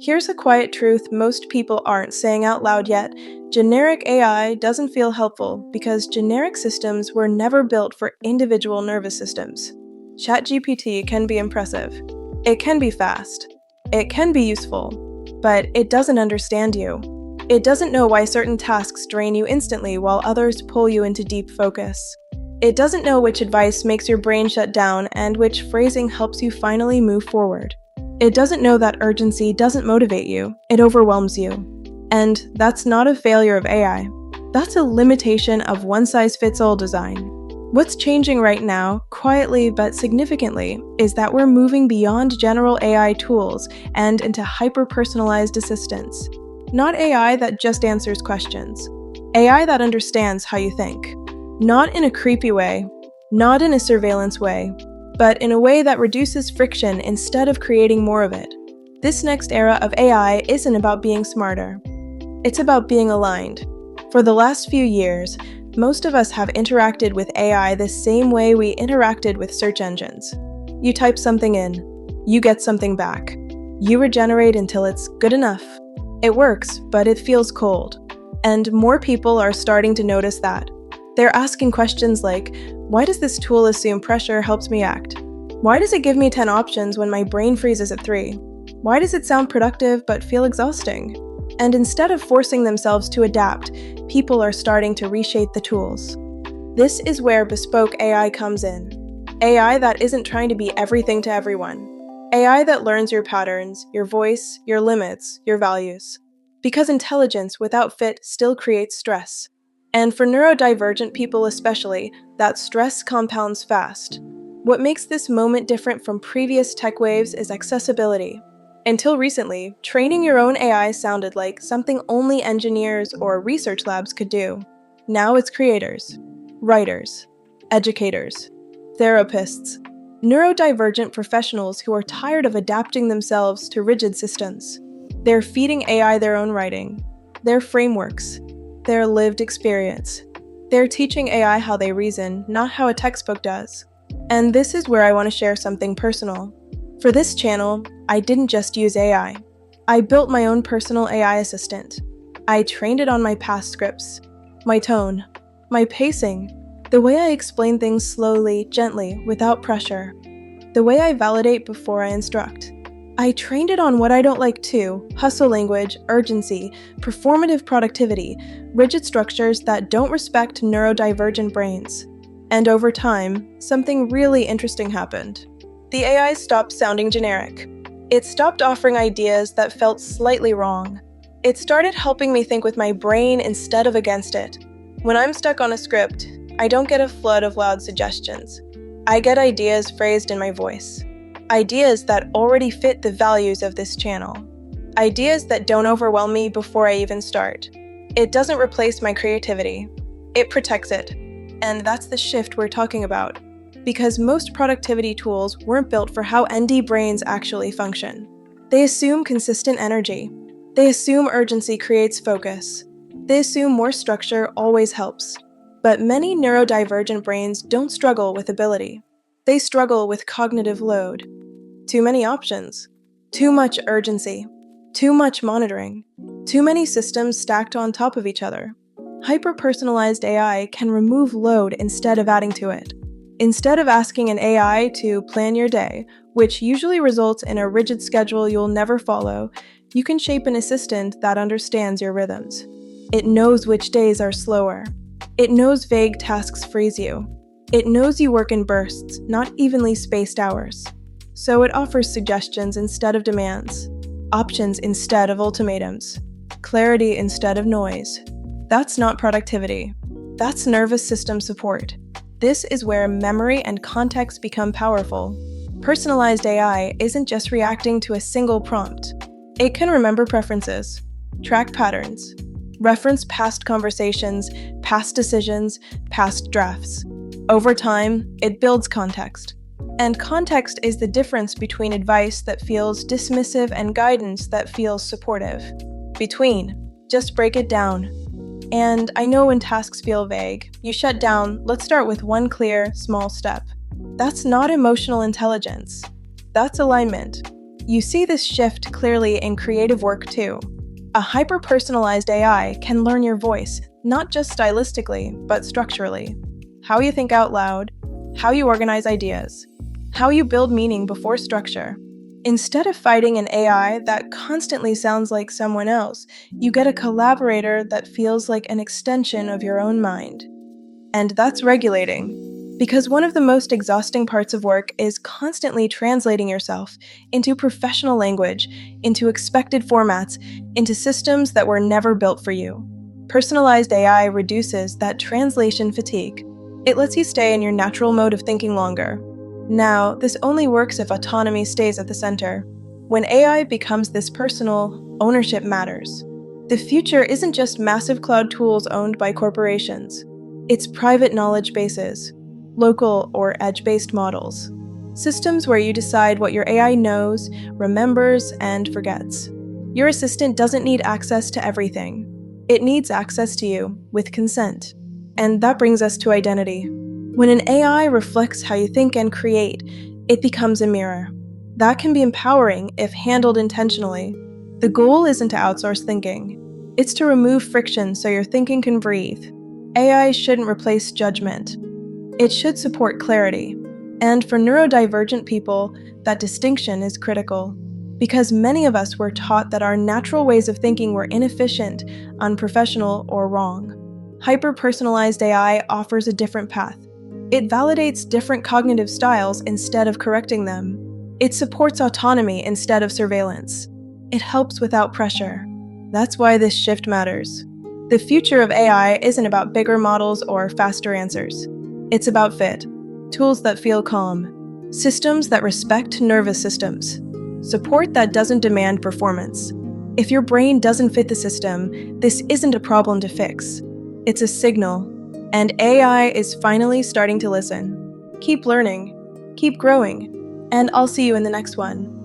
Here's a quiet truth most people aren't saying out loud yet. Generic AI doesn't feel helpful because generic systems were never built for individual nervous systems. ChatGPT can be impressive. It can be fast. It can be useful. But it doesn't understand you. It doesn't know why certain tasks drain you instantly while others pull you into deep focus. It doesn't know which advice makes your brain shut down and which phrasing helps you finally move forward. It doesn't know that urgency doesn't motivate you, it overwhelms you. And that's not a failure of AI. That's a limitation of one-size-fits-all design. What's changing right now, quietly but significantly, is that we're moving beyond general AI tools and into hyper-personalized assistants. Not AI that just answers questions. AI that understands how you think. Not in a creepy way, not in a surveillance way, but in a way that reduces friction instead of creating more of it. This next era of AI isn't about being smarter. It's about being aligned. For the last few years, most of us have interacted with AI the same way we interacted with search engines. You type something in, you get something back. You regenerate until it's good enough. It works, but it feels cold. And more people are starting to notice that. They're asking questions like, why does this tool assume pressure helps me act? Why does it give me 10 options when my brain freezes at 3? Why does it sound productive but feel exhausting? And instead of forcing themselves to adapt, people are starting to reshape the tools. This is where bespoke AI comes in. AI that isn't trying to be everything to everyone. AI that learns your patterns, your voice, your limits, your values. Because intelligence without fit still creates stress. And for neurodivergent people especially, that stress compounds fast. What makes this moment different from previous tech waves is accessibility. Until recently, training your own AI sounded like something only engineers or research labs could do. Now it's creators, writers, educators, therapists, neurodivergent professionals who are tired of adapting themselves to rigid systems. They're feeding AI their own writing, their frameworks, their lived experience. They're teaching AI how they reason, not how a textbook does. And this is where I want to share something personal. For this channel, I didn't just use AI. I built my own personal AI assistant. I trained it on my past scripts, my tone, my pacing, the way I explain things slowly, gently, without pressure, the way I validate before I instruct. I trained it on what I don't like too: hustle language, urgency, performative productivity, rigid structures that don't respect neurodivergent brains. And over time, something really interesting happened. The AI stopped sounding generic. It stopped offering ideas that felt slightly wrong. It started helping me think with my brain instead of against it. When I'm stuck on a script, I don't get a flood of loud suggestions. I get ideas phrased in my voice. Ideas that already fit the values of this channel. Ideas that don't overwhelm me before I even start. It doesn't replace my creativity. It protects it. And that's the shift we're talking about. Because most productivity tools weren't built for how ND brains actually function. They assume consistent energy. They assume urgency creates focus. They assume more structure always helps. But many neurodivergent brains don't struggle with ability. They struggle with cognitive load. Too many options. Too much urgency. Too much monitoring. Too many systems stacked on top of each other. Hyper-personalized AI can remove load instead of adding to it. Instead of asking an AI to plan your day, which usually results in a rigid schedule you'll never follow, you can shape an assistant that understands your rhythms. It knows which days are slower. It knows vague tasks freeze you. It knows you work in bursts, not evenly spaced hours. So it offers suggestions instead of demands, options instead of ultimatums, clarity instead of noise. That's not productivity. That's nervous system support. This is where memory and context become powerful. Personalized AI isn't just reacting to a single prompt. It can remember preferences, track patterns, reference past conversations, past decisions, past drafts. Over time, it builds context. And context is the difference between advice that feels dismissive and guidance that feels supportive. Just break it down. And I know when tasks feel vague, you shut down. Let's start with one clear, small step. That's not emotional intelligence. That's alignment. You see this shift clearly in creative work too. A hyper-personalized AI can learn your voice, not just stylistically, but structurally. How you think out loud, how you organize ideas, how you build meaning before structure. Instead of fighting an AI that constantly sounds like someone else, you get a collaborator that feels like an extension of your own mind. And that's regulating. Because one of the most exhausting parts of work is constantly translating yourself into professional language, into expected formats, into systems that were never built for you. Personalized AI reduces that translation fatigue. It lets you stay in your natural mode of thinking longer. Now, this only works if autonomy stays at the center. When AI becomes this personal, ownership matters. The future isn't just massive cloud tools owned by corporations. It's private knowledge bases, local or edge-based models, systems where you decide what your AI knows, remembers, and forgets. Your assistant doesn't need access to everything. It needs access to you, with consent. And that brings us to identity. When an AI reflects how you think and create, it becomes a mirror. That can be empowering if handled intentionally. The goal isn't to outsource thinking. It's to remove friction so your thinking can breathe. AI shouldn't replace judgment. It should support clarity. And for neurodivergent people, that distinction is critical. Because many of us were taught that our natural ways of thinking were inefficient, unprofessional, or wrong. Hyper-personalized AI offers a different path. It validates different cognitive styles instead of correcting them. It supports autonomy instead of surveillance. It helps without pressure. That's why this shift matters. The future of AI isn't about bigger models or faster answers. It's about fit, tools that feel calm, systems that respect nervous systems, support that doesn't demand performance. If your brain doesn't fit the system, this isn't a problem to fix. It's a signal, and AI is finally starting to listen. Keep learning, keep growing, and I'll see you in the next one.